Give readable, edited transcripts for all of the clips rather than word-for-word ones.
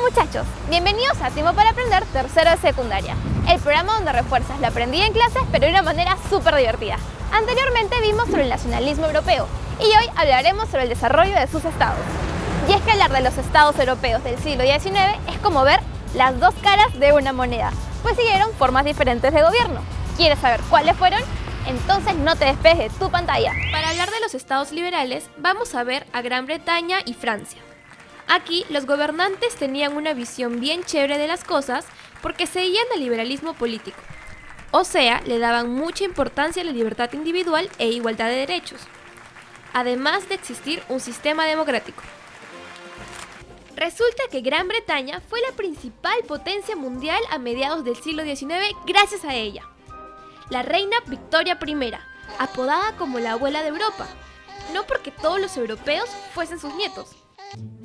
Muchachos, bienvenidos a Tiempo para Aprender tercero de secundaria, el programa donde refuerzas lo aprendido en clases pero de una manera súper divertida. Anteriormente vimos sobre el nacionalismo europeo y hoy hablaremos sobre el desarrollo de sus estados. Y es que hablar de los estados europeos del siglo XIX es como ver las dos caras de una moneda, pues siguieron formas diferentes de gobierno. ¿Quieres saber cuáles fueron? Entonces no te despegues de tu pantalla. Para hablar de los estados liberales, vamos a ver a Gran Bretaña y Francia. Aquí los gobernantes tenían una visión bien chévere de las cosas porque seguían el liberalismo político. O sea, le daban mucha importancia a la libertad individual e igualdad de derechos, además de existir un sistema democrático. Resulta que Gran Bretaña fue la principal potencia mundial a mediados del siglo XIX gracias a ella. La reina Victoria I, apodada como la abuela de Europa, no porque todos los europeos fuesen sus nietos,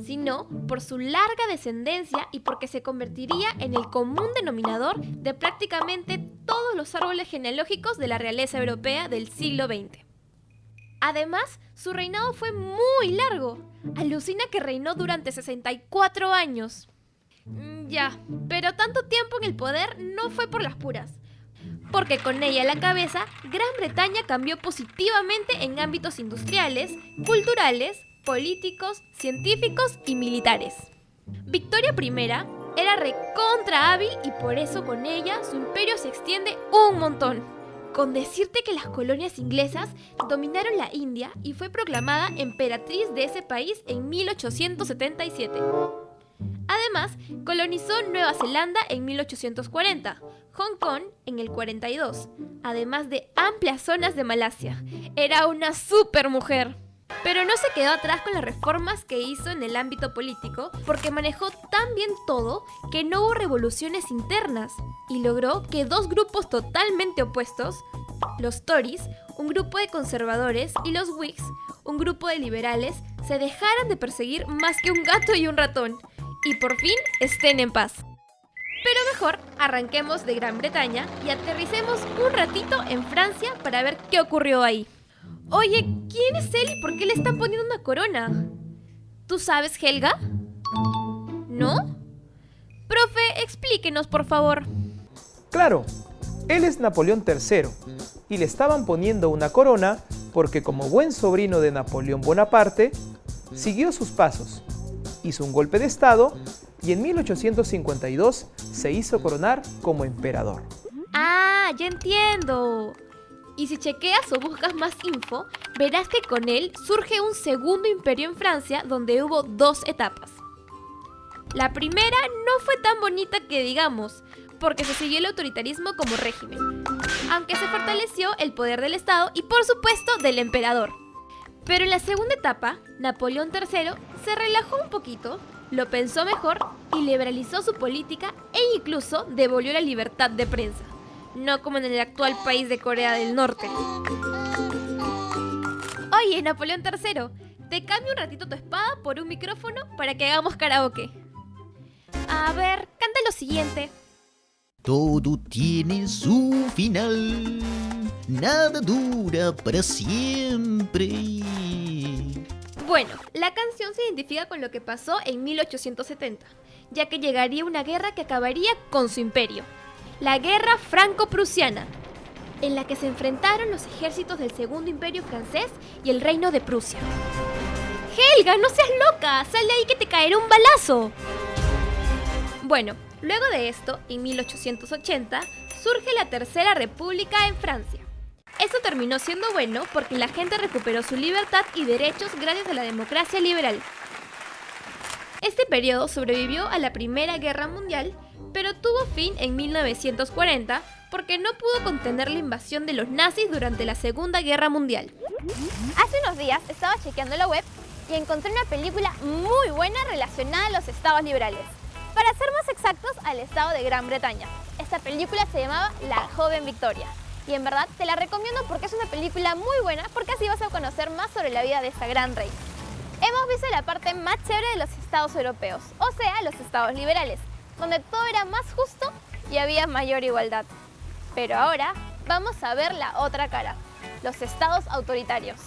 sino por su larga descendencia y porque se convertiría en el común denominador de prácticamente todos los árboles genealógicos de la realeza europea del siglo XX. Además, su reinado fue muy largo. Alucina que reinó durante 64 años. Ya, pero tanto tiempo en el poder no fue por las puras, porque con ella a la cabeza, Gran Bretaña cambió positivamente en ámbitos industriales, culturales, políticos, científicos y militares. Victoria I era recontra hábil y por eso con ella su imperio se extiende un montón. Con decirte que las colonias inglesas dominaron la India y fue proclamada emperatriz de ese país en 1877. Además, colonizó Nueva Zelanda en 1840, Hong Kong en el 42, además de amplias zonas de Malasia. Era una super mujer. Pero no se quedó atrás con las reformas que hizo en el ámbito político porque manejó tan bien todo que no hubo revoluciones internas y logró que dos grupos totalmente opuestos, los Tories, un grupo de conservadores, y los Whigs, un grupo de liberales, se dejaran de perseguir más que un gato y un ratón y por fin estén en paz. Pero mejor arranquemos de Gran Bretaña y aterricemos un ratito en Francia para ver qué ocurrió ahí. Oye, ¿quién es él y por qué le están poniendo una corona? ¿Tú sabes, Helga? ¿No? Profe, explíquenos, por favor. Claro, él es Napoleón III y le estaban poniendo una corona porque como buen sobrino de Napoleón Bonaparte, siguió sus pasos, hizo un golpe de estado y en 1852 se hizo coronar como emperador. Ah, ya entiendo. Y si chequeas o buscas más info, verás que con él surge un segundo imperio en Francia donde hubo dos etapas. La primera no fue tan bonita que digamos, porque se siguió el autoritarismo como régimen, aunque se fortaleció el poder del Estado y por supuesto del emperador. Pero en la segunda etapa, Napoleón III se relajó un poquito, lo pensó mejor y liberalizó su política e incluso devolvió la libertad de prensa. No como en el actual país de Corea del Norte. Oye, Napoleón III, te cambio un ratito tu espada por un micrófono para que hagamos karaoke. A ver, canta lo siguiente. Todo tiene su final, nada dura para siempre. Bueno, la canción se identifica con lo que pasó en 1870, ya que llegaría una guerra que acabaría con su imperio. La Guerra Franco-Prusiana, en la que se enfrentaron los ejércitos del Segundo Imperio Francés y el Reino de Prusia. ¡Helga, no seas loca! ¡Sal de ahí que te caerá un balazo! Bueno, luego de esto, en 1880, surge la Tercera República en Francia. Esto terminó siendo bueno porque la gente recuperó su libertad y derechos gracias a la democracia liberal. Este periodo sobrevivió a la Primera Guerra Mundial, pero tuvo fin en 1940 porque no pudo contener la invasión de los nazis durante la Segunda Guerra Mundial. Hace unos días estaba chequeando la web y encontré una película muy buena relacionada a los estados liberales. Para ser más exactos, al estado de Gran Bretaña. Esta película se llamaba La Joven Victoria. Y en verdad te la recomiendo porque es una película muy buena porque así vas a conocer más sobre la vida de esta gran reina. Hemos visto la parte más chévere de los estados europeos, o sea, los estados liberales, donde todo era más justo y había mayor igualdad. Pero ahora vamos a ver la otra cara, los estados autoritarios,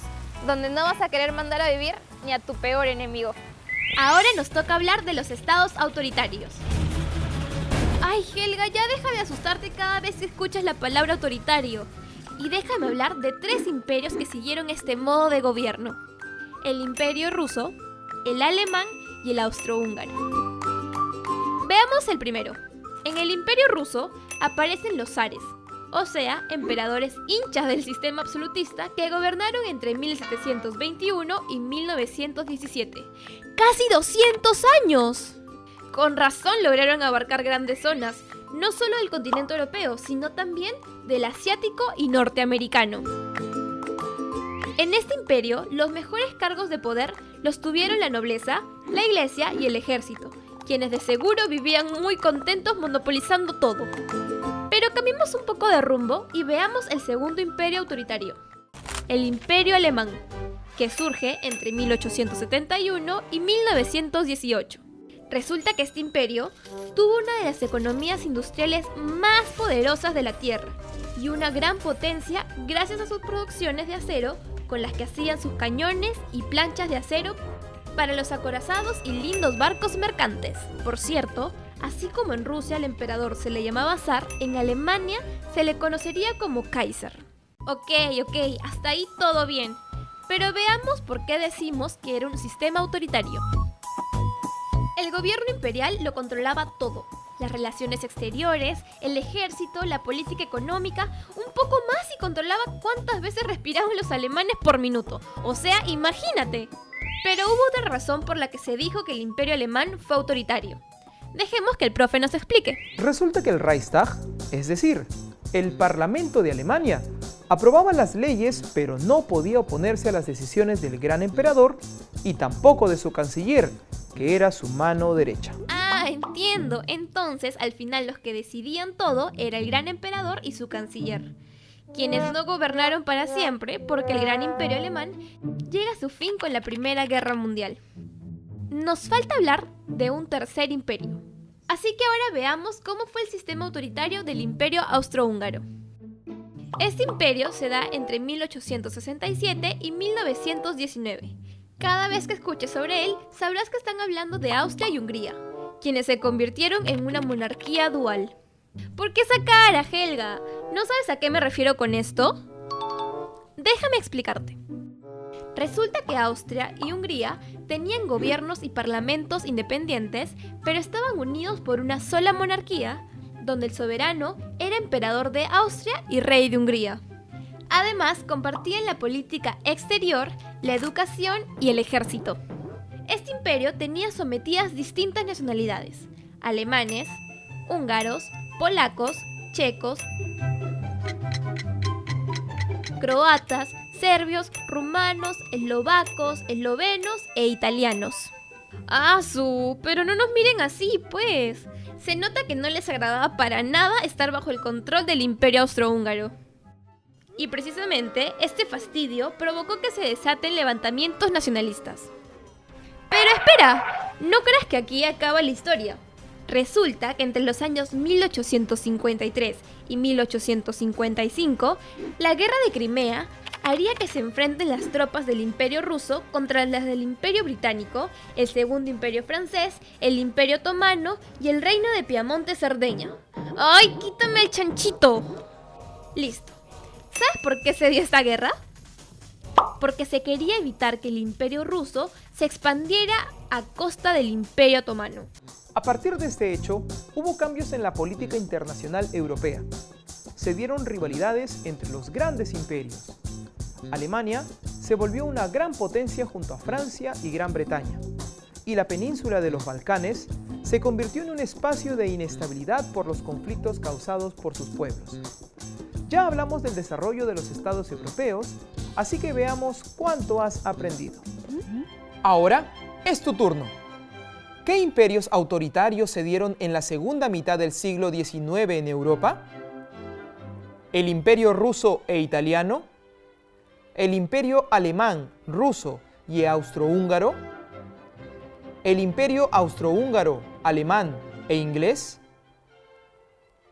donde no vas a querer mandar a vivir ni a tu peor enemigo. Ahora nos toca hablar de los estados autoritarios. Ay, Helga, ya deja de asustarte cada vez que escuchas la palabra autoritario. Y déjame hablar de 3 imperios que siguieron este modo de gobierno. El imperio ruso, el alemán y el austrohúngaro. Veamos el primero. En el imperio ruso aparecen los zares, o sea, emperadores hinchas del sistema absolutista que gobernaron entre 1721 y 1917. ¡Casi 200 años! Con razón lograron abarcar grandes zonas, no solo del continente europeo, sino también del asiático y norteamericano. En este imperio, los mejores cargos de poder los tuvieron la nobleza, la iglesia y el ejército, quienes de seguro vivían muy contentos monopolizando todo. Pero cambiemos un poco de rumbo y veamos el segundo imperio autoritario, el Imperio Alemán, que surge entre 1871 y 1918. Resulta que este imperio tuvo una de las economías industriales más poderosas de la Tierra y una gran potencia gracias a sus producciones de acero con las que hacían sus cañones y planchas de acero para los acorazados y lindos barcos mercantes. Por cierto, así como en Rusia al emperador se le llamaba zar, en Alemania se le conocería como Kaiser. Ok, hasta ahí todo bien. Pero veamos por qué decimos que era un sistema autoritario. El gobierno imperial lo controlaba todo. Las relaciones exteriores, el ejército, la política económica, un poco más y controlaba cuántas veces respiraban los alemanes por minuto. O sea, imagínate. Pero hubo otra razón por la que se dijo que el imperio alemán fue autoritario. Dejemos que el profe nos explique. Resulta que el Reichstag, es decir, el Parlamento de Alemania, aprobaba las leyes, pero no podía oponerse a las decisiones del gran emperador y tampoco de su canciller, que era su mano derecha. Ah, entiendo. Entonces, al final los que decidían todo era el gran emperador y su canciller, quienes no gobernaron para siempre porque el gran imperio alemán llega a su fin con la Primera Guerra Mundial. Nos falta hablar de un tercer imperio. Así que ahora veamos cómo fue el sistema autoritario del Imperio Austrohúngaro. Este imperio se da entre 1867 y 1919. Cada vez que escuches sobre él, sabrás que están hablando de Austria y Hungría, quienes se convirtieron en una monarquía dual. ¿Por qué esa cara, Helga? ¿No sabes a qué me refiero con esto? Déjame explicarte. Resulta que Austria y Hungría tenían gobiernos y parlamentos independientes, pero estaban unidos por una sola monarquía, donde el soberano era emperador de Austria y rey de Hungría. Además, compartían la política exterior, la educación y el ejército. Este imperio tenía sometidas distintas nacionalidades: alemanes, húngaros, polacos, checos, croatas, serbios, rumanos, eslovacos, eslovenos e italianos. Pero no nos miren así, pues. Se nota que no les agradaba para nada estar bajo el control del Imperio Austrohúngaro. Y precisamente este fastidio provocó que se desaten levantamientos nacionalistas. Pero espera, no creas que aquí acaba la historia. Resulta que entre los años 1853 y 1855, la Guerra de Crimea haría que se enfrenten las tropas del Imperio ruso contra las del Imperio británico, el Segundo Imperio francés, el Imperio otomano y el Reino de Piamonte-Cerdeña. ¡Ay, quítame el chanchito! Listo. ¿Sabes por qué se dio esta guerra? Porque se quería evitar que el Imperio ruso se expandiera a costa del Imperio otomano. A partir de este hecho, hubo cambios en la política internacional europea. Se dieron rivalidades entre los grandes imperios. Alemania se volvió una gran potencia junto a Francia y Gran Bretaña, y la península de los Balcanes se convirtió en un espacio de inestabilidad por los conflictos causados por sus pueblos. Ya hablamos del desarrollo de los estados europeos, así que veamos cuánto has aprendido. Ahora es tu turno. ¿Qué imperios autoritarios se dieron en la segunda mitad del siglo XIX en Europa? ¿El Imperio ruso e italiano? ¿El Imperio alemán, ruso y austrohúngaro? ¿El Imperio austrohúngaro, alemán e inglés?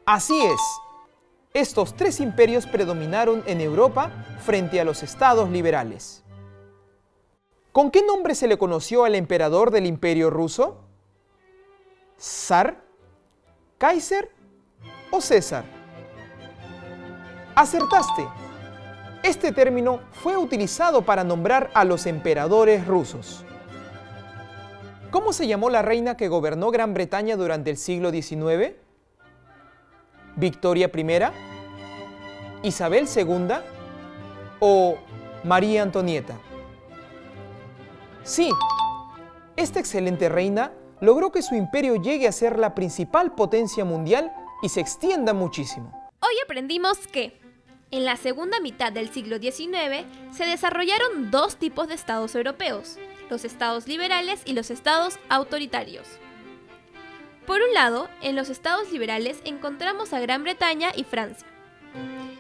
Así es. Estos 3 imperios predominaron en Europa frente a los estados liberales. ¿Con qué nombre se le conoció al emperador del Imperio ruso? ¿Zar, Kaiser o César? ¡Acertaste! Este término fue utilizado para nombrar a los emperadores rusos. ¿Cómo se llamó la reina que gobernó Gran Bretaña durante el siglo XIX? ¿Victoria I, Isabel II o María Antonieta? Sí, esta excelente reina logró que su imperio llegue a ser la principal potencia mundial y se extienda muchísimo. Hoy aprendimos que en la segunda mitad del siglo XIX se desarrollaron dos tipos de estados europeos, los estados liberales y los estados autoritarios. Por un lado, en los estados liberales encontramos a Gran Bretaña y Francia.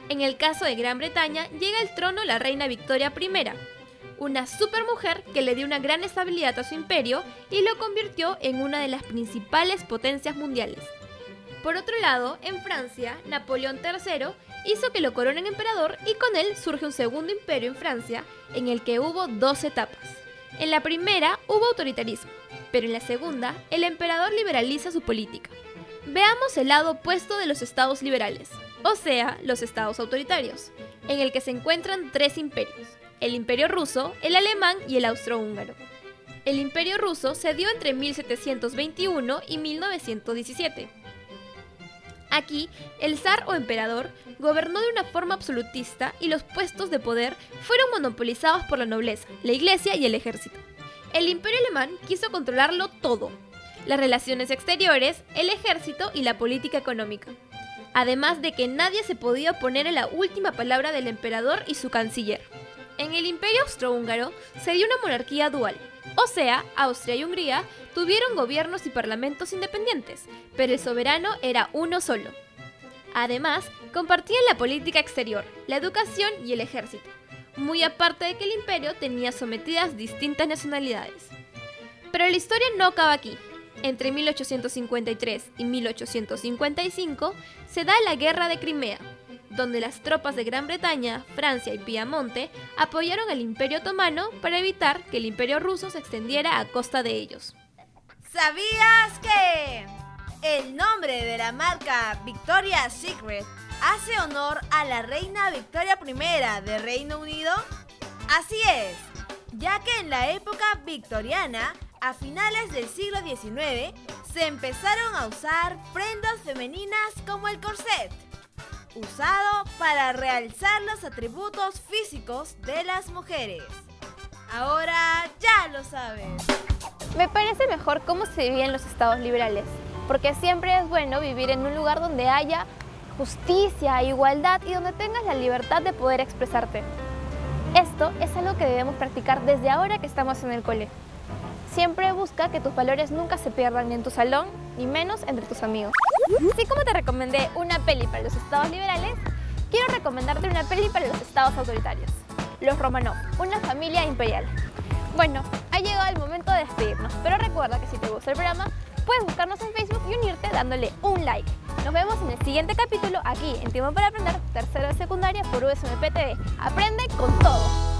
En el caso de Gran Bretaña llega al trono la reina Victoria I, una supermujer que le dio una gran estabilidad a su imperio y lo convirtió en una de las principales potencias mundiales. Por otro lado, en Francia, Napoleón III hizo que lo coronen emperador y con él surge un segundo imperio en Francia en el que hubo dos etapas. En la primera hubo autoritarismo, pero en la segunda el emperador liberaliza su política. Veamos el lado opuesto de los estados liberales, o sea, los estados autoritarios, en el que se encuentran tres imperios: el Imperio Ruso, el Alemán y el Austrohúngaro. El Imperio Ruso se dio entre 1721 y 1917. Aquí, el zar o emperador gobernó de una forma absolutista y los puestos de poder fueron monopolizados por la nobleza, la iglesia y el ejército. El Imperio Alemán quiso controlarlo todo: las relaciones exteriores, el ejército y la política económica. Además de que nadie se podía oponer a la última palabra del emperador y su canciller. En el Imperio Austrohúngaro se dio una monarquía dual, o sea, Austria y Hungría tuvieron gobiernos y parlamentos independientes, pero el soberano era uno solo. Además, compartían la política exterior, la educación y el ejército, muy aparte de que el imperio tenía sometidas distintas nacionalidades. Pero la historia no acaba aquí. Entre 1853 y 1855 se da la Guerra de Crimea, donde las tropas de Gran Bretaña, Francia y Piamonte apoyaron al Imperio Otomano para evitar que el Imperio Ruso se extendiera a costa de ellos. ¿Sabías que el nombre de la marca Victoria's Secret hace honor a la reina Victoria I de Reino Unido? Así es, ya que en la época victoriana, a finales del siglo XIX, se empezaron a usar prendas femeninas como el corset, usado para realzar los atributos físicos de las mujeres. Ahora ya lo sabes. Me parece mejor cómo se vivía en los estados liberales, porque siempre es bueno vivir en un lugar donde haya justicia, igualdad y donde tengas la libertad de poder expresarte. Esto es algo que debemos practicar desde ahora que estamos en el cole. Siempre busca que tus valores nunca se pierdan ni en tu salón, ni menos entre tus amigos. Así como te recomendé una peli para los estados liberales, quiero recomendarte una peli para los estados autoritarios. Los Romanov, una familia imperial. Bueno, ha llegado el momento de despedirnos, pero recuerda que si te gusta el programa, puedes buscarnos en Facebook y unirte dándole un like. Nos vemos en el siguiente capítulo aquí en Tiempo para Aprender, tercero de secundaria por USMP TV. ¡Aprende con todo!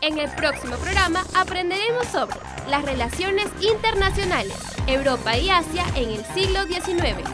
En el próximo programa aprenderemos sobre las relaciones internacionales, Europa y Asia en el siglo XIX.